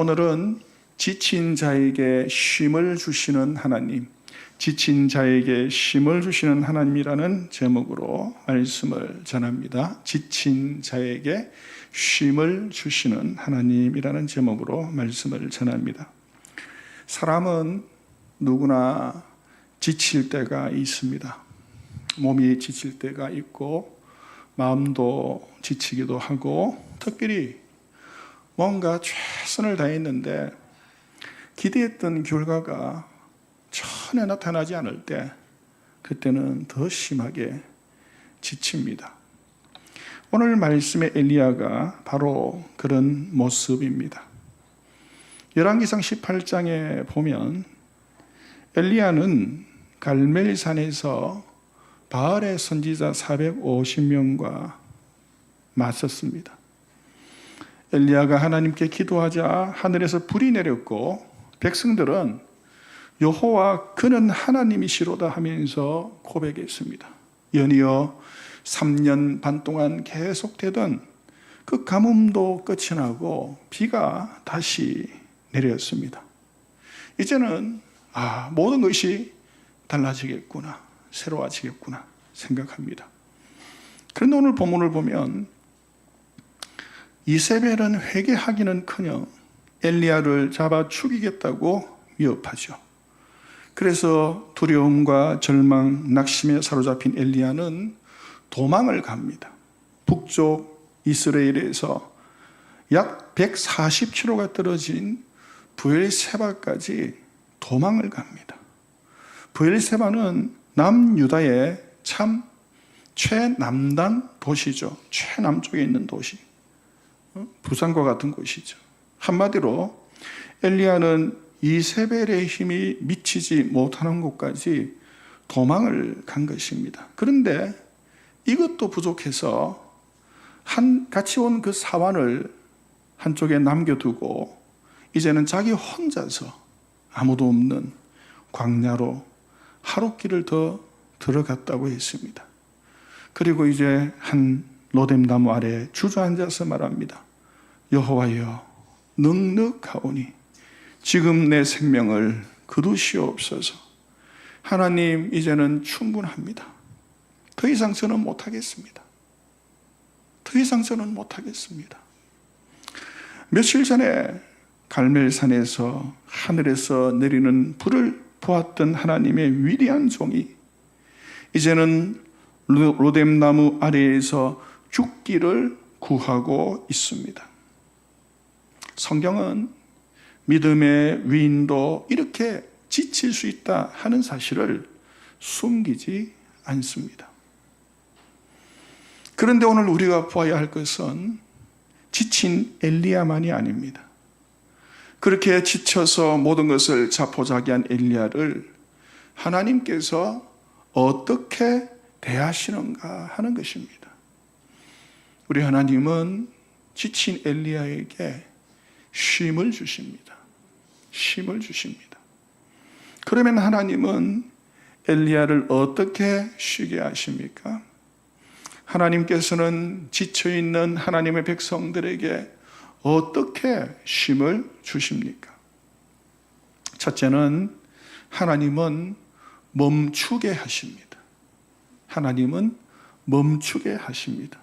오늘은 지친 자에게 쉼을 주시는 하나님, 지친 자에게 쉼을 주시는 하나님이라는 제목으로 말씀을 전합니다. 지친 자에게 쉼을 주시는 하나님이라는 제목으로 말씀을 전합니다. 사람은 누구나 지칠 때가 있습니다. 몸이 지칠 때가 있고 마음도 지치기도 하고, 특별히 뭔가 최선을 다했는데 기대했던 결과가 전혀 나타나지 않을 때, 그때는 더 심하게 지칩니다. 오늘 말씀의 엘리야가 바로 그런 모습입니다. 열왕기상 18장에 보면 엘리야는 갈멜산에서 바알의 선지자 450명과 맞섰습니다. 엘리야가 하나님께 기도하자 하늘에서 불이 내렸고, 백성들은 여호와 그는 하나님이시로다 하면서 고백했습니다. 연이어 3년 반 동안 계속되던 그 가뭄도 끝이 나고 비가 다시 내렸습니다. 이제는 모든 것이 달라지겠구나, 새로워지겠구나 생각합니다. 그런데 오늘 본문을 보면 이세벨은 회개하기는커녕 엘리야를 잡아 죽이겠다고 위협하죠. 그래서 두려움과 절망, 낙심에 사로잡힌 엘리야는 도망을 갑니다. 북쪽 이스라엘에서 약 140km가 떨어진 브엘세바까지 도망을 갑니다. 브엘세바는 남유다의 참 최남단 도시죠. 최남쪽에 있는 도시. 부산과 같은 곳이죠. 한마디로 엘리야는 이세벨의 힘이 미치지 못하는 곳까지 도망을 간 것입니다. 그런데 이것도 부족해서 같이 온 그 사환을 한쪽에 남겨두고 이제는 자기 혼자서 아무도 없는 광야로 하룻길을 더 들어갔다고 했습니다. 그리고 이제 한 로뎀나무 아래 주저앉아서 말합니다. 여호와여, 넉넉하오니 지금 내 생명을 거두시옵소서. 하나님, 이제는 충분합니다. 더 이상 저는 못하겠습니다. 더 이상 저는 못하겠습니다. 며칠 전에 갈멜산에서 하늘에서 내리는 불을 보았던 하나님의 위대한 종이 이제는 로뎀나무 아래에서 죽기를 구하고 있습니다. 성경은 믿음의 위인도 이렇게 지칠 수 있다 하는 사실을 숨기지 않습니다. 그런데 오늘 우리가 보아야 할 것은 지친 엘리야만이 아닙니다. 그렇게 지쳐서 모든 것을 자포자기한 엘리야를 하나님께서 어떻게 대하시는가 하는 것입니다. 우리 하나님은 지친 엘리야에게 쉼을 주십니다. 쉼을 주십니다. 그러면 하나님은 엘리야를 어떻게 쉬게 하십니까? 하나님께서는 지쳐있는 하나님의 백성들에게 어떻게 쉼을 주십니까? 첫째는 하나님은 멈추게 하십니다. 하나님은 멈추게 하십니다.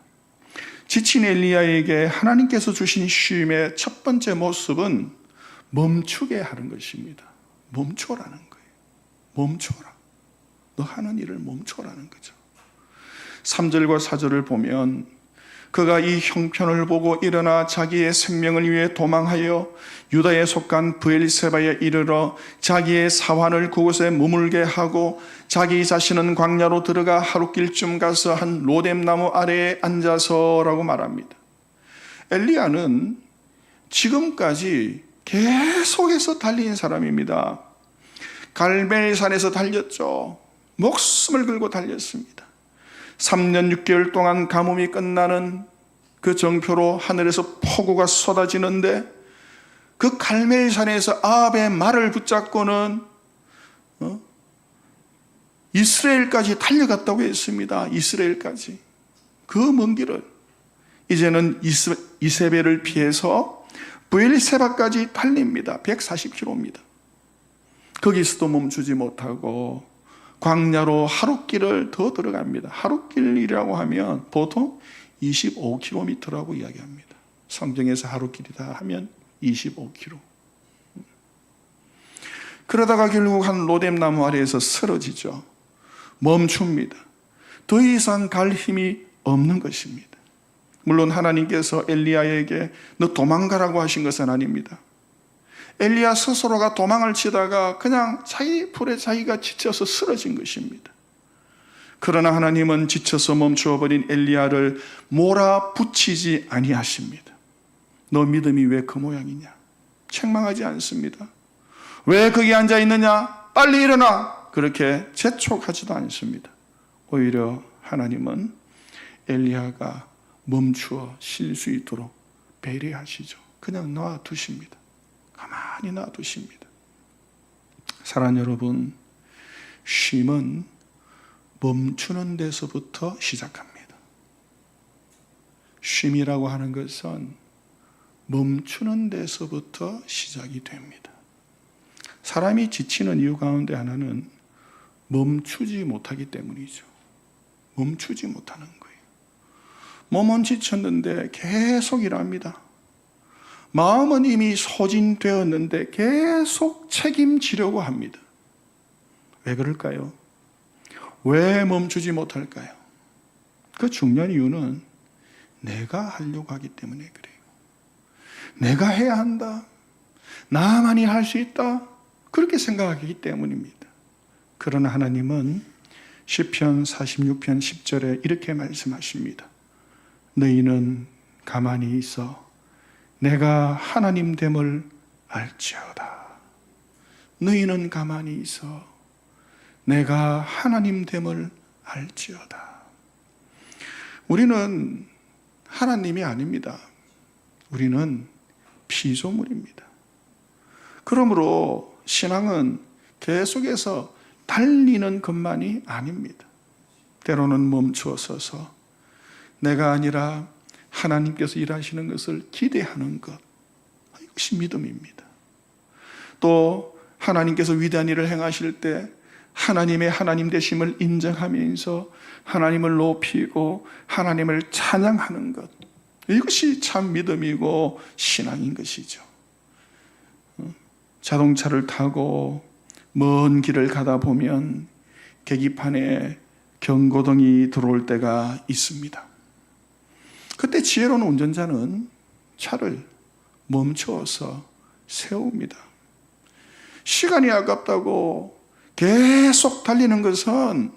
지친 엘리야에게 하나님께서 주신 쉼의 첫 번째 모습은 멈추게 하는 것입니다. 멈춰라는 거예요. 멈춰라. 너 하는 일을 멈춰라는 거죠. 3절과 4절을 보면 그가 이 형편을 보고 일어나 자기의 생명을 위해 도망하여 유다에 속한 브엘세바에 이르러 자기의 사환을 그곳에 머물게 하고 자기 자신은 광야로 들어가 하룻길쯤 가서 한 로뎀나무 아래에 앉아서라고 말합니다. 엘리야는 지금까지 계속해서 달린 사람입니다. 갈멜산에서 달렸죠. 목숨을 걸고 달렸습니다. 3년 6개월 동안 가뭄이 끝나는 그 정표로 하늘에서 폭우가 쏟아지는데 그 갈멜산에서 아합의 말을 붙잡고는 이스라엘까지 달려갔다고 했습니다. 이스라엘까지. 그 먼 길을 이제는 이세벨을 피해서 브엘세바까지 달립니다. 140km입니다. 거기서도 멈추지 못하고 광야로 하룻길을 더 들어갑니다. 하룻길이라고 하면 보통 25km라고 이야기합니다. 성경에서 하룻길이다 하면 25km. 그러다가 결국 한 로뎀나무 아래에서 쓰러지죠. 멈춥니다. 더 이상 갈 힘이 없는 것입니다. 물론 하나님께서 엘리야에게 너 도망가라고 하신 것은 아닙니다. 엘리야 스스로가 도망을 치다가 그냥 자기 불에 자기가 지쳐서 쓰러진 것입니다. 그러나 하나님은 지쳐서 멈추어버린 엘리야를 몰아붙이지 아니하십니다. 너 믿음이 왜 그 모양이냐? 책망하지 않습니다. 왜 거기 앉아 있느냐? 빨리 일어나! 그렇게 재촉하지도 않습니다. 오히려 하나님은 엘리야가 멈추어 쉴 수 있도록 배려하시죠. 그냥 놔두십니다. 가만히 놔두십니다. 사랑하는 여러분, 쉼은 멈추는 데서부터 시작합니다. 쉼이라고 하는 것은 멈추는 데서부터 시작이 됩니다. 사람이 지치는 이유 가운데 하나는 멈추지 못하기 때문이죠. 멈추지 못하는 거예요. 몸은 지쳤는데 계속 일합니다. 마음은 이미 소진되었는데 계속 책임지려고 합니다. 왜 그럴까요? 왜 멈추지 못할까요? 그 중요한 이유는 내가 하려고 하기 때문에 그래요. 내가 해야 한다. 나만이 할 수 있다. 그렇게 생각하기 때문입니다. 그러나 하나님은 시편 46편 10절에 이렇게 말씀하십니다. 너희는 가만히 있어 내가 하나님 됨을 알지어다. 너희는 가만히 있어 내가 하나님 됨을 알지어다. 우리는 하나님이 아닙니다. 우리는 피조물입니다. 그러므로 신앙은 계속해서 달리는 것만이 아닙니다. 때로는 멈추어 서서 내가 아니라 하나님께서 일하시는 것을 기대하는 것, 이것이 믿음입니다. 또 하나님께서 위대한 일을 행하실 때 하나님의 하나님 되심을 인정하면서 하나님을 높이고 하나님을 찬양하는 것, 이것이 참 믿음이고 신앙인 것이죠. 자동차를 타고 먼 길을 가다 보면 계기판에 경고등이 들어올 때가 있습니다. 그때 지혜로운 운전자는 차를 멈추어서 세웁니다. 시간이 아깝다고 계속 달리는 것은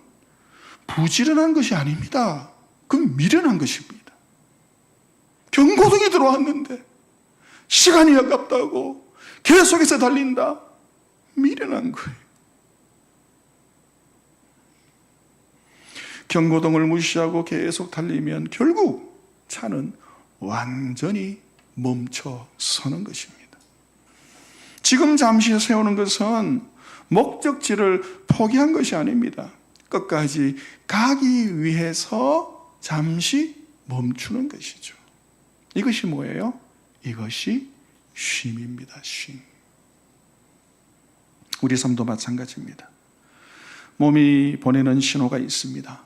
부지런한 것이 아닙니다. 그건 미련한 것입니다. 경고등이 들어왔는데 시간이 아깝다고 계속해서 달린다. 미련한 거예요. 경고등을 무시하고 계속 달리면 결국 차는 완전히 멈춰 서는 것입니다. 지금 잠시 세우는 것은 목적지를 포기한 것이 아닙니다. 끝까지 가기 위해서 잠시 멈추는 것이죠. 이것이 뭐예요? 이것이 쉼입니다. 쉼. 우리 삶도 마찬가지입니다. 몸이 보내는 신호가 있습니다.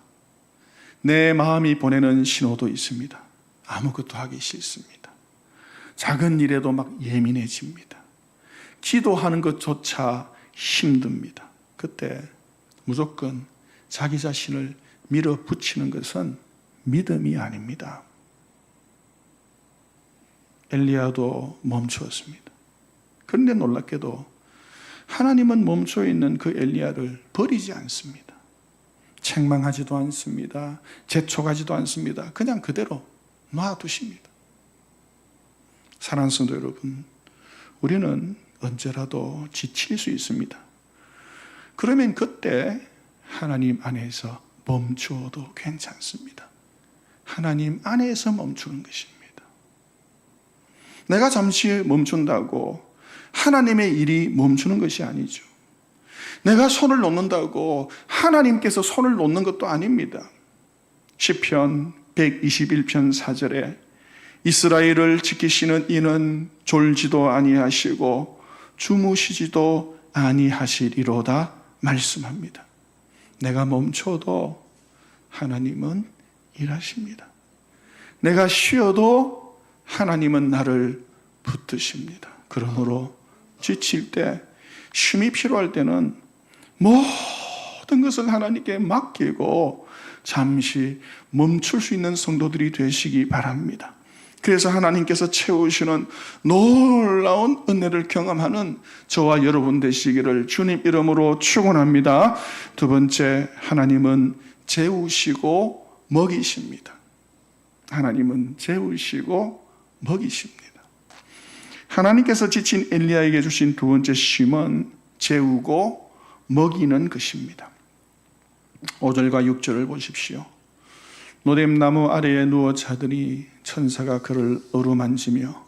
내 마음이 보내는 신호도 있습니다. 아무것도 하기 싫습니다. 작은 일에도 막 예민해집니다. 기도하는 것조차 힘듭니다. 그때 무조건 자기 자신을 밀어붙이는 것은 믿음이 아닙니다. 엘리야도 멈추었습니다. 그런데 놀랍게도 하나님은 멈춰 있는 그 엘리야를 버리지 않습니다. 책망하지도 않습니다. 재촉하지도 않습니다. 그냥 그대로 놔두십니다. 사랑하는 성도 여러분, 우리는 언제라도 지칠 수 있습니다. 그러면 그때 하나님 안에서 멈추어도 괜찮습니다. 하나님 안에서 멈추는 것입니다. 내가 잠시 멈춘다고 하나님의 일이 멈추는 것이 아니죠. 내가 손을 놓는다고 하나님께서 손을 놓는 것도 아닙니다. 시편 121편 4절에 이스라엘을 지키시는 이는 졸지도 아니하시고 주무시지도 아니하시리로다 말씀합니다. 내가 멈춰도 하나님은 일하십니다. 내가 쉬어도 하나님은 나를 붙드십니다. 그러므로 지칠 때, 쉼이 필요할 때는 모든 것을 하나님께 맡기고 잠시 멈출 수 있는 성도들이 되시기 바랍니다. 그래서 하나님께서 채우시는 놀라운 은혜를 경험하는 저와 여러분 되시기를 주님 이름으로 축원합니다. 두 번째, 하나님은 재우시고 먹이십니다. 하나님은 재우시고 먹이십니다. 하나님께서 지친 엘리야에게 주신 두 번째 쉼은 재우고 먹이는 것입니다. 5절과 6절을 보십시오. 노뎀나무 아래에 누워 자더니 천사가 그를 어루만지며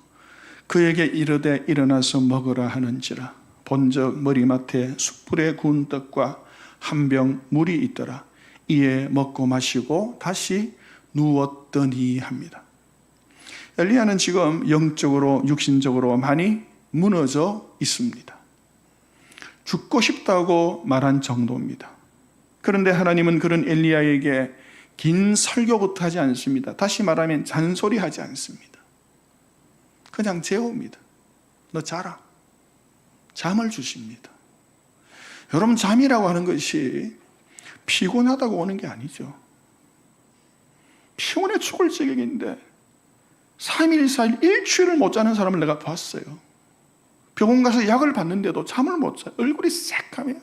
그에게 이르되 일어나서 먹으라 하는지라. 본적 머리맡에 숯불에 구운 떡과 한 병 물이 있더라. 이에 먹고 마시고 다시 누웠더니 합니다. 엘리야는 지금 영적으로 육신적으로 많이 무너져 있습니다. 죽고 싶다고 말한 정도입니다. 그런데 하나님은 그런 엘리야에게 긴 설교부터 하지 않습니다. 다시 말하면 잔소리하지 않습니다. 그냥 재웁니다. 너 자라. 잠을 주십니다. 여러분, 잠이라고 하는 것이 피곤하다고 오는 게 아니죠. 피곤해 죽을 지경인데 3일, 4일, 일주일을 못 자는 사람을 내가 봤어요. 병원 가서 약을 받는데도 잠을 못 자요. 얼굴이 새카매요.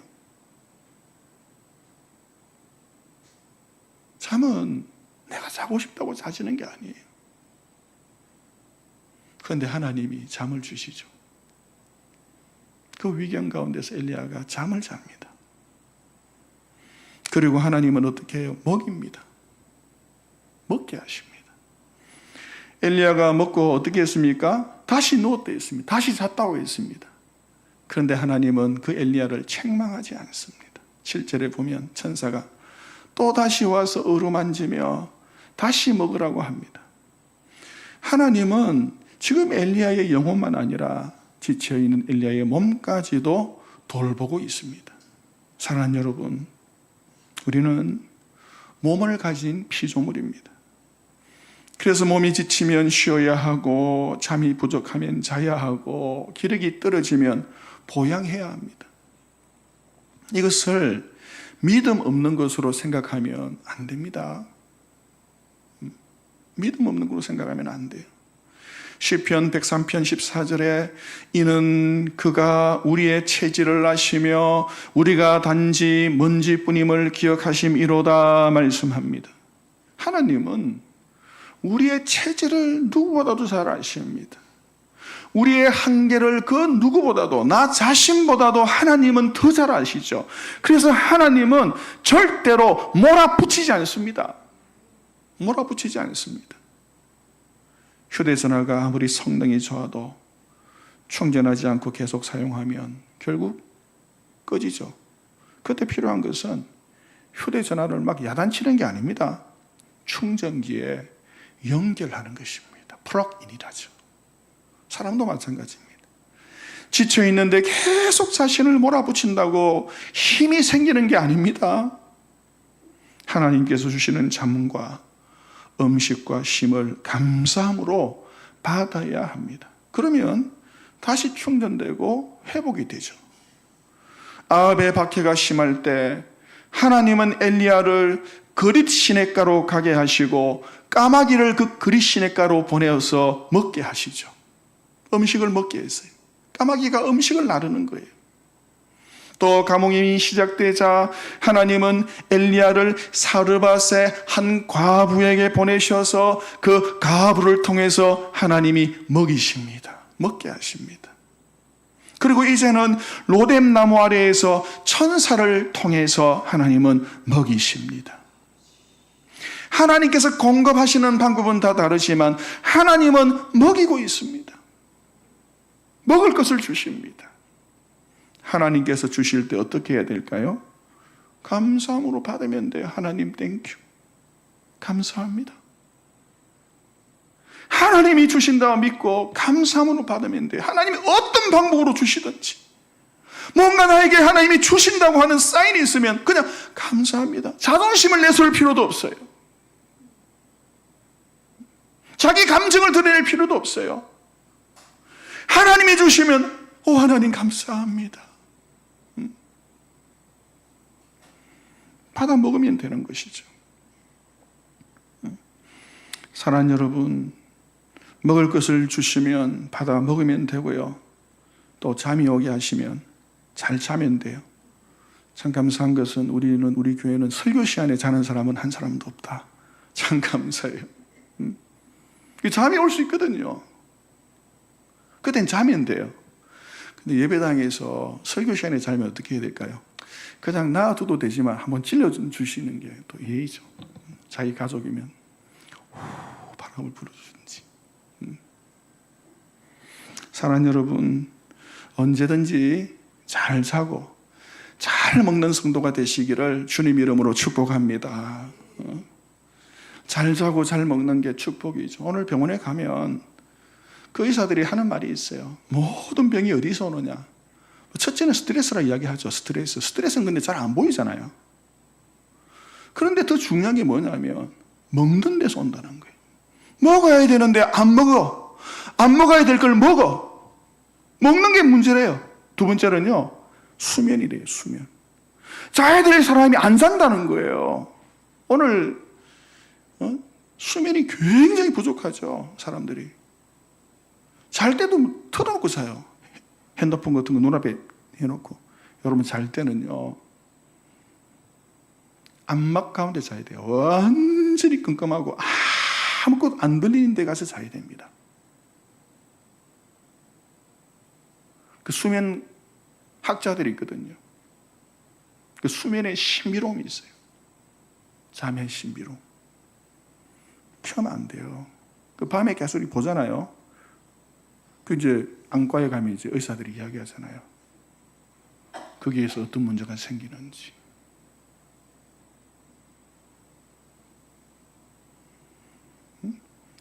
잠은 내가 자고 싶다고 자지는 게 아니에요. 그런데 하나님이 잠을 주시죠. 그 위경 가운데서 엘리야가 잠을 잡니다. 그리고 하나님은 어떻게 해요? 먹입니다. 먹게 하십니다. 엘리야가 먹고 어떻게 했습니까? 다시 누웠다 했습니다. 다시 잤다고 했습니다. 그런데 하나님은 그 엘리야를 책망하지 않습니다. 7절에 보면 천사가 또 다시 와서 어루만지며 다시 먹으라고 합니다. 하나님은 지금 엘리야의 영혼만 아니라 지쳐있는 엘리야의 몸까지도 돌보고 있습니다. 사랑하는 여러분, 우리는 몸을 가진 피조물입니다. 그래서 몸이 지치면 쉬어야 하고, 잠이 부족하면 자야 하고, 기력이 떨어지면 보양해야 합니다. 이것을 믿음 없는 것으로 생각하면 안 됩니다. 믿음 없는 것으로 생각하면 안 돼요. 시편 103편 14절에 이는 그가 우리의 체질을 아시며 우리가 단지 먼지뿐임을 기억하심이로다 말씀합니다. 하나님은 우리의 체질을 누구보다도 잘 아십니다. 우리의 한계를 그 누구보다도, 나 자신보다도 하나님은 더 잘 아시죠. 그래서 하나님은 절대로 몰아붙이지 않습니다. 몰아붙이지 않습니다. 휴대전화가 아무리 성능이 좋아도 충전하지 않고 계속 사용하면 결국 꺼지죠. 그때 필요한 것은 휴대전화를 막 야단치는 게 아닙니다. 충전기에 연결하는 것입니다. 플러그인이라죠. 사람도 마찬가지입니다. 지쳐있는데 계속 자신을 몰아붙인다고 힘이 생기는 게 아닙니다. 하나님께서 주시는 잠과 음식과 쉼을 감사함으로 받아야 합니다. 그러면 다시 충전되고 회복이 되죠. 아합의 박해가 심할 때 하나님은 엘리야를 그릿 시냇가로 가게 하시고 까마귀를 그 그릿 시냇가로 보내어서 먹게 하시죠. 음식을 먹게 했어요. 까마귀가 음식을 나르는 거예요. 또 감옥이 시작되자 하나님은 엘리야를 사르밧의 한 과부에게 보내셔서 그 과부를 통해서 하나님이 먹이십니다. 먹게 하십니다. 그리고 이제는 로뎀나무 아래에서 천사를 통해서 하나님은 먹이십니다. 하나님께서 공급하시는 방법은 다 다르지만 하나님은 먹이고 있습니다. 먹을 것을 주십니다. 하나님께서 주실 때 어떻게 해야 될까요? 감사함으로 받으면 돼요. 하나님 땡큐. 감사합니다. 하나님이 주신다고 믿고 감사함으로 받으면 돼요. 하나님이 어떤 방법으로 주시든지, 뭔가 나에게 하나님이 주신다고 하는 사인이 있으면 그냥 감사합니다. 자존심을 내세울 필요도 없어요. 자기 감정을 드러낼 필요도 없어요. 하나님이 주시면 하나님 감사합니다. 받아 먹으면 되는 것이죠. 사랑하는 여러분, 먹을 것을 주시면 받아 먹으면 되고요. 또 잠이 오게 하시면 잘 자면 돼요. 참 감사한 것은 우리 교회는 설교 시간에 자는 사람은 한 사람도 없다. 참 감사해요. 잠이 올 수 있거든요. 그땐 자면 돼요. 근데 예배당에서 설교 시간에 자면 어떻게 해야 될까요? 그냥 놔둬도 되지만 한번 찔러주시는 게 또 예의죠. 자기 가족이면 바람을 불어주든지. 사랑하는 여러분, 언제든지 잘 자고 잘 먹는 성도가 되시기를 주님 이름으로 축복합니다. 잘 자고 잘 먹는 게 축복이죠. 오늘 병원에 가면 그 의사들이 하는 말이 있어요. 모든 병이 어디서 오느냐? 첫째는 스트레스라 이야기하죠. 스트레스는 근데 잘 안 보이잖아요. 그런데 더 중요한 게 뭐냐면 먹는 데서 온다는 거예요. 먹어야 되는데 안 먹어. 안 먹어야 될 걸 먹어. 먹는 게 문제래요. 두 번째는요, 수면이래요. 수면. 자야 될 사람이 안 잔다는 거예요. 오늘 수면이 굉장히 부족하죠. 사람들이. 잘 때도 틀어놓고 자요. 핸드폰 같은 거 눈앞에 해놓고. 여러분 잘 때는요, 안막 가운데 자야 돼요. 완전히 끔끔하고 아무것도 안 들리는 데 가서 자야 됩니다. 그 수면 학자들이 있거든요. 그 수면에 신비로움이 있어요. 잠의 신비로움. 피하면 안 돼요. 그 밤에 계속 보잖아요. 그 이제 안과에 가면 이제 의사들이 이야기하잖아요. 거기에서 어떤 문제가 생기는지.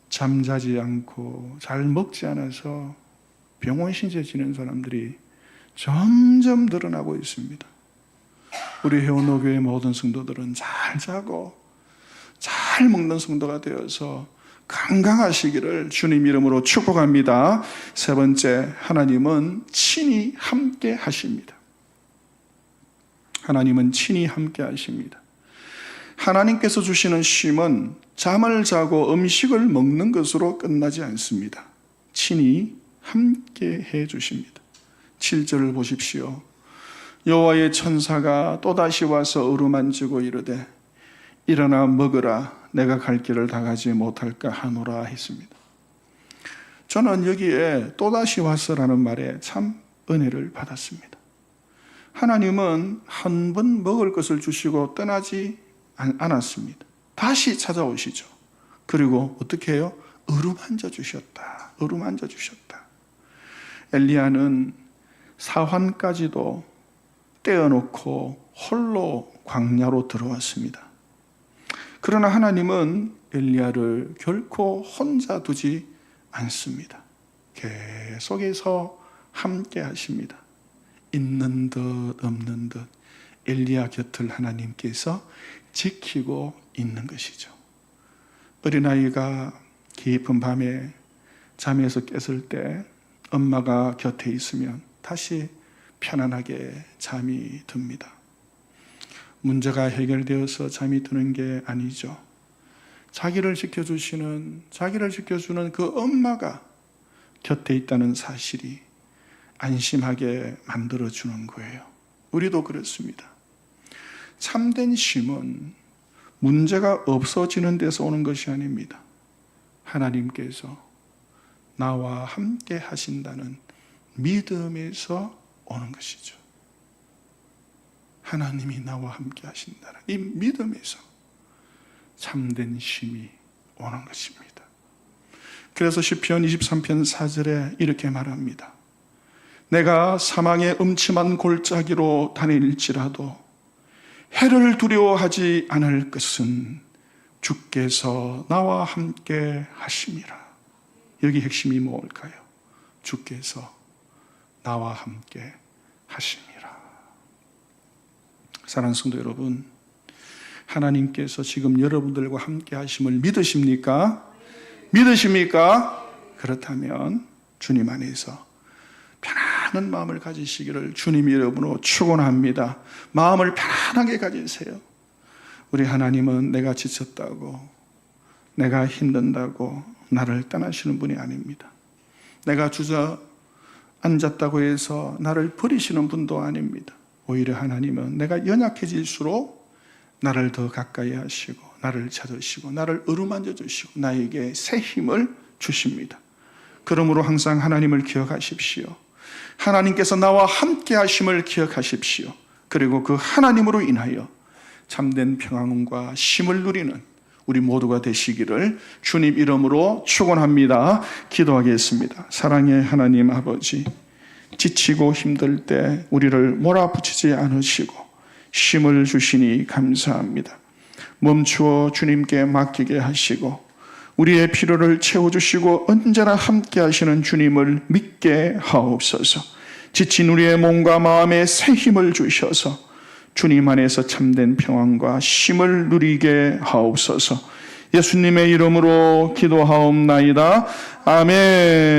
잠자지 않고 잘 먹지 않아서 병원 신세 지는 사람들이 점점 늘어나고 있습니다. 우리 회원노교회 모든 성도들은 잘 자고 잘 먹는 성도가 되어서 건강하시기를 주님 이름으로 축복합니다. 세 번째, 하나님은 친히 함께 하십니다. 하나님은 친히 함께 하십니다. 하나님께서 주시는 쉼은 잠을 자고 음식을 먹는 것으로 끝나지 않습니다. 친히 함께 해 주십니다. 7절을 보십시오. 여호와의 천사가 또다시 와서 어루만지고 이르되 일어나 먹으라, 내가 갈 길을 다 가지 못할까 하노라 했습니다. 저는 여기에 또다시 와서라는 말에 참 은혜를 받았습니다. 하나님은 한 번 먹을 것을 주시고 떠나지 않았습니다. 다시 찾아오시죠. 그리고 어떻게 해요? 어루만져 주셨다. 어루만져 주셨다. 엘리야는 사환까지도 떼어놓고 홀로 광야로 들어왔습니다. 그러나 하나님은 엘리야를 결코 혼자 두지 않습니다. 계속해서 함께 하십니다. 있는 듯 없는 듯 엘리야 곁을 하나님께서 지키고 있는 것이죠. 어린아이가 깊은 밤에 잠에서 깼을 때 엄마가 곁에 있으면 다시 편안하게 잠이 듭니다. 문제가 해결되어서 잠이 드는 게 아니죠. 자기를 지켜주는 그 엄마가 곁에 있다는 사실이 안심하게 만들어주는 거예요. 우리도 그렇습니다. 참된 쉼은 문제가 없어지는 데서 오는 것이 아닙니다. 하나님께서 나와 함께 하신다는 믿음에서 오는 것이죠. 하나님이 나와 함께 하신다는 이 믿음에서 참된 쉼이 오는 것입니다. 그래서 시편 23편 4절에 이렇게 말합니다. 내가 사망의 음침한 골짜기로 다닐지라도 해를 두려워하지 않을 것은 주께서 나와 함께 하심이라. 여기 핵심이 뭘까요? 주께서 나와 함께 하심이라. 사랑하는 성도 여러분, 하나님께서 지금 여러분들과 함께 하심을 믿으십니까? 믿으십니까? 그렇다면 주님 안에서 편안한 마음을 가지시기를 주님이 여러분으로 축원합니다. 마음을 편안하게 가지세요. 우리 하나님은 내가 지쳤다고, 내가 힘든다고 나를 떠나시는 분이 아닙니다. 내가 주저앉았다고 해서 나를 버리시는 분도 아닙니다. 오히려 하나님은 내가 연약해질수록 나를 더 가까이 하시고 나를 찾으시고 나를 어루만져 주시고 나에게 새 힘을 주십니다. 그러므로 항상 하나님을 기억하십시오. 하나님께서 나와 함께 하심을 기억하십시오. 그리고 그 하나님으로 인하여 참된 평안과 쉼을 누리는 우리 모두가 되시기를 주님 이름으로 축원합니다. 기도하겠습니다. 사랑의 하나님 아버지, 지치고 힘들 때 우리를 몰아붙이지 않으시고 쉼을 주시니 감사합니다. 멈추어 주님께 맡기게 하시고 우리의 필요를 채워주시고 언제나 함께 하시는 주님을 믿게 하옵소서. 지친 우리의 몸과 마음에 새 힘을 주셔서 주님 안에서 참된 평안과 쉼을 누리게 하옵소서. 예수님의 이름으로 기도하옵나이다. 아멘.